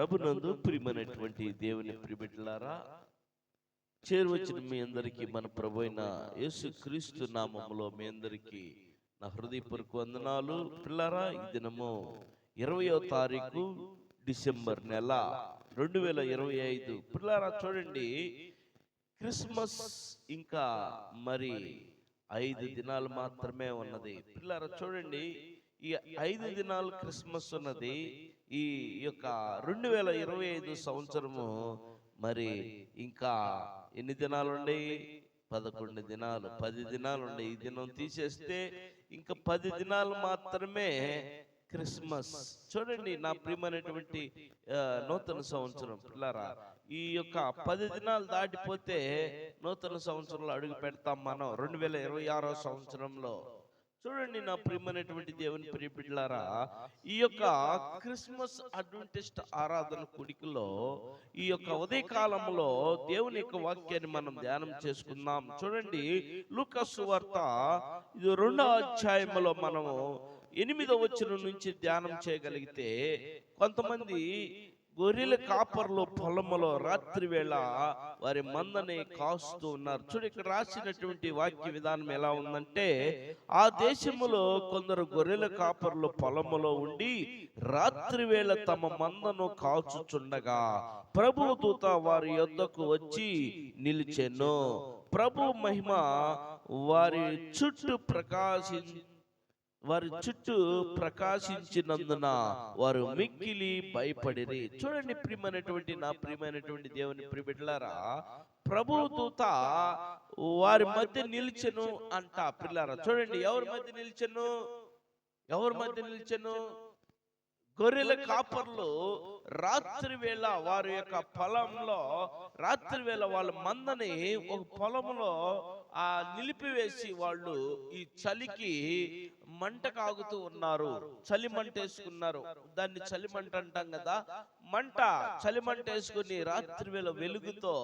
ప్రభునందు ప్రియమైనటువంటి దేవుని ప్రియబిడ్డలారా, చేరువచ్చిన మీ అందరికీ మన ప్రభు అయిన యేసు క్రీస్తు నామములో మీ అందరికీ నా హృదయపూర్వక వందనాలు. పిల్లారా, ఈ దినము 20వ తారీఖు డిసెంబర్ నెల 2025. పిల్లారా చూడండి, క్రిస్మస్ ఇంకా మరి 5 దినాలు మాత్రమే ఉన్నది. పిల్లారా చూడండి, ఈ 5 దినాలు క్రిస్మస్ ఉన్నది. ఈ యొక్క 2025 సంవత్సరము మరి ఇంకా ఎన్ని దినాలు ఉన్నాయి? 11 దినాలు, 10 దినాలు ఉన్నాయి. ఈ దినం తీసేస్తే ఇంకా 10 దినాలు మాత్రమే క్రిస్మస్. చూడండి నా ప్రియమైనటువంటి నూతన సంవత్సరం. పిల్లారా, ఈ యొక్క 10 దినాలు దాటిపోతే నూతన సంవత్సరంలో అడుగు పెడతాం మనం 2026 సంవత్సరంలో. చూడండి నా ప్రియమైనటువంటి దేవుని ప్రియ బిడ్డలారా, ఈ యొక్క క్రిస్మస్ అడ్వెంటిస్ట్ ఆరాధన కుడికిలో ఈ యొక్క ఉదయకాలంలో దేవుని యొక్క వాక్యాన్ని మనం ధ్యానం చేసుకుందాం. చూడండి, లూకా సువార్త 2వ అధ్యాయంలో మనము 8వ వచనం నుంచి ధ్యానం చేయగలిగితే, కొంతమంది గొర్రెల కాపర్లు పొలములో రాత్రి వేళ వారి మందని కాస్తూ ఉన్నారు. చూడు, ఇక్కడ రాసినటువంటి వాక్య విధానం ఎలా ఉందంటే, ఆ దేశములో కొందరు గొర్రెల కాపర్లు పొలములో ఉండి రాత్రి వేళ తమ మందను కాచుచుండగా ప్రభు దూత వారి యొద్దకు వచ్చి నిలిచెను. ప్రభు మహిమ వారి చుట్టూ ప్రకాశించినందున వారు మిక్కిలి భయపడిరి. చూడండి ప్రియమైనటువంటి నా ప్రియమైనటువంటి దేవుని ప్రియబిడ్డలారా, ప్రభు దూత వారి మధ్య నిలిచెను అంట. పిల్లారా చూడండి, ఎవరి మధ్య నిలిచెను? గొర్రెల కాపర్లు రాత్రి వేళ వారి యొక్క పొలంలో, రాత్రి వేళ వాళ్ళ మందని ఒక పొలంలో నిలిపివేసి వాళ్ళు ఈ చలికి మంట కాగుతూ ఉన్నారు. చలి మంట వేసుకున్నారు. దాన్ని చలి మంట అంటాం కదా. చలి మంట వేసుకుని రాత్రి వేళ వెలుగుతో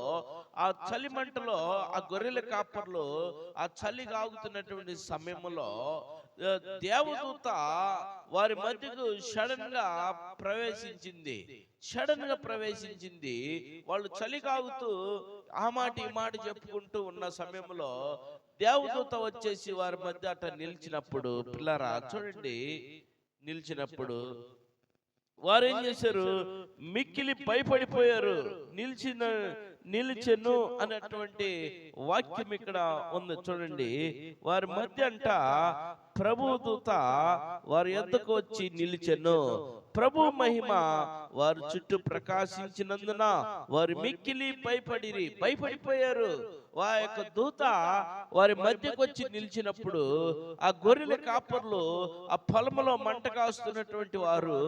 ఆ చలి మంటలో ఆ గొర్రెల కాపర్లు ఆ చలి కాగుతున్నటువంటి సమయంలో దేవదూత వారి మధ్యకు సడన్ గా ప్రవేశించింది. వాళ్ళు చలి కాగుతూ ఆ మాట ఈ మాట చెప్పుకుంటూ ఉన్న సమయంలో దేవదూత వచ్చేసి వారి మధ్య అట్లా నిలిచినప్పుడు, పిల్లరా చూడండి, నిలిచినప్పుడు వారు ఏం చేశారు? మిక్కిలి భయపడిపోయారు. నిలిచెను అన్నటువంటి వాక్యం ఇక్కడ ఉంది. చూడండి, వారి మధ్య అంట ప్రభు దూత వారి యొద్దకు వచ్చి నిలిచెను. ప్రభు మహిమ వారి చుట్టూ ప్రకాశించినందున వారు మిక్కిలి భయపడిపోయారు. వారి యొక్క దూత వారి మధ్యకు వచ్చి నిలిచినప్పుడు ఆ గొర్రెల కాపర్లు ఆ పొలములో మంట కాస్తున్నటువంటి వారు,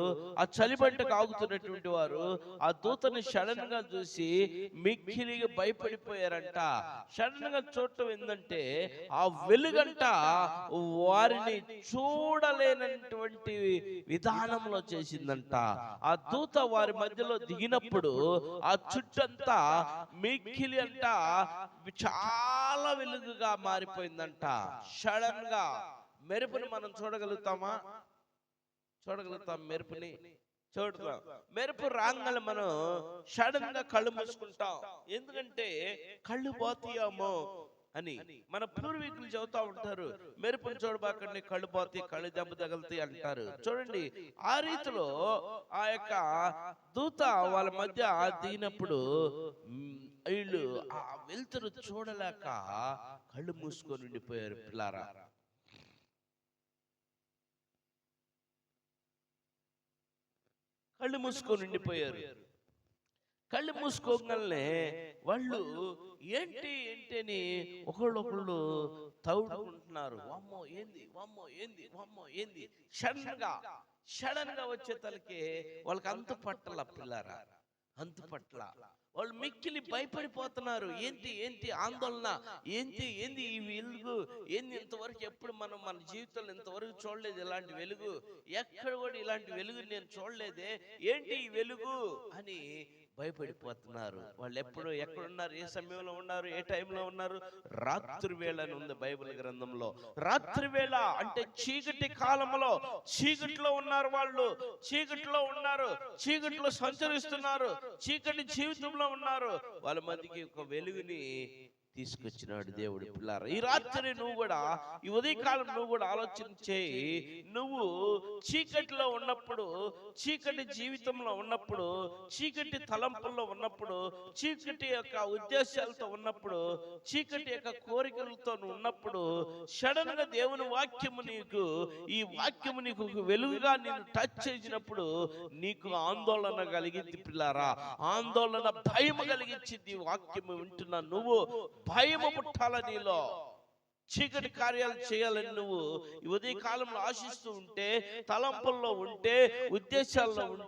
ఆ చలి మంట కాగుతున్నటువంటి వారు ఆ దూతని సడన్ గా చూసి మిక్కిలిగా భయపడిపోయారంట. సడన్ గా చూడటం ఏంటంటే, ఆ వెలుగంట వారిని చూడలేనటువంటి విధానంలో చేసిందంట. ఆ దూత వారి మధ్యలో దిగినప్పుడు ఆ చుట్టంతా మిక్కిలి అంట చాలా వెలుగుగా మారిపోయిందంట. సడన్ గా మెరుపుని మనం చూడగలుగుతాం. మెరుపుని చూడతాం. మెరుపు రాగానే మనం సడన్ గా కళ్ళు మూసుకుంటాం. ఎందుకంటే కళ్ళు పోతాయేమో అని మన పూర్వీకులు చెబుతా ఉంటారు. మెరుపుని చూడబాకండి, కళ్ళు పోతాయి, కళ్ళు దెబ్బ తగులుతాయి అంటారు. చూడండి, ఆ రీతిలో ఆ యొక్క దూత వాళ్ళ మధ్య దిగినప్పుడు వీళ్ళు ఆ వెలుతురు చూడలేక కళ్ళు మూసుకొని ఉండిపోయారు. పిల్లారా, కళ్ళు మూసుకోగానే వాళ్ళు ఏంటి అని ఒకళ్ళు తౌడుకుంటున్నారు. వామ్మో ఏంది. సడన్ గా వచ్చే తలకి వాళ్ళకి అంతు పట్టల. పిల్లారా, అంతు పట్ల వాళ్ళు మిక్కిలి భయపడిపోతున్నారు. ఏంటి ఆందోళన, ఏంది ఈ వెలుగు, ఇంతవరకు ఎప్పుడు మనం మన జీవితంలో ఇంతవరకు చూడలేదు ఇలాంటి వెలుగు. ఎక్కడ కూడా ఇలాంటి వెలుగు నేను చూడలేదే, ఏంటి ఈ వెలుగు అని భయపడిపోతున్నారు. వాళ్ళు ఎప్పుడు ఎక్కడున్నారు, ఏ సమయంలో ఉన్నారు, ఏ టైంలో ఉన్నారు? రాత్రి వేళ అని ఉంది బైబిల్ గ్రంథంలో. రాత్రి వేళ అంటే చీకటి కాలంలో చీకటిలో ఉన్నారు వాళ్ళు. చీకటిలో ఉన్నారు, చీకటిలో సంచరిస్తున్నారు, చీకటి జీవితంలో ఉన్నారు. వాళ్ళ మధ్యకి ఒక వెలుగుని తీసుకొచ్చినాడు దేవుడు. పిల్లారా, ఈ రాత్రి నువ్వు కూడా, ఈ ఉదయకాలం నువ్వు కూడా ఆలోచన చేయి. నువ్వు చీకటిలో ఉన్నప్పుడు, చీకటి జీవితంలో ఉన్నప్పుడు, చీకటి తలంపుల్లో ఉన్నప్పుడు, చీకటి యొక్క ఉద్దేశాలతో ఉన్నప్పుడు, చీకటి యొక్క కోరికలతో ఉన్నప్పుడు, సడన్ గా దేవుని వాక్యము నీకు, ఈ వాక్యము నీకు వెలుగుగా నిన్ను టచ్ చేసినప్పుడు నీకు ఆందోళన కలిగింది. పిల్లారా, ఆందోళన, భయం కలిగించింది. వాక్యము వింటున్నా నువ్వు భయము పుట్టాల నీలో. చీకటి కార్యాలు చేయాలని నువ్వు ఈ ఉదయ కాలంలో ఆశిస్తూ ఉంటే, తలంపుల్లో ఉంటే, ఉద్దేశాల్లో ఉంటే,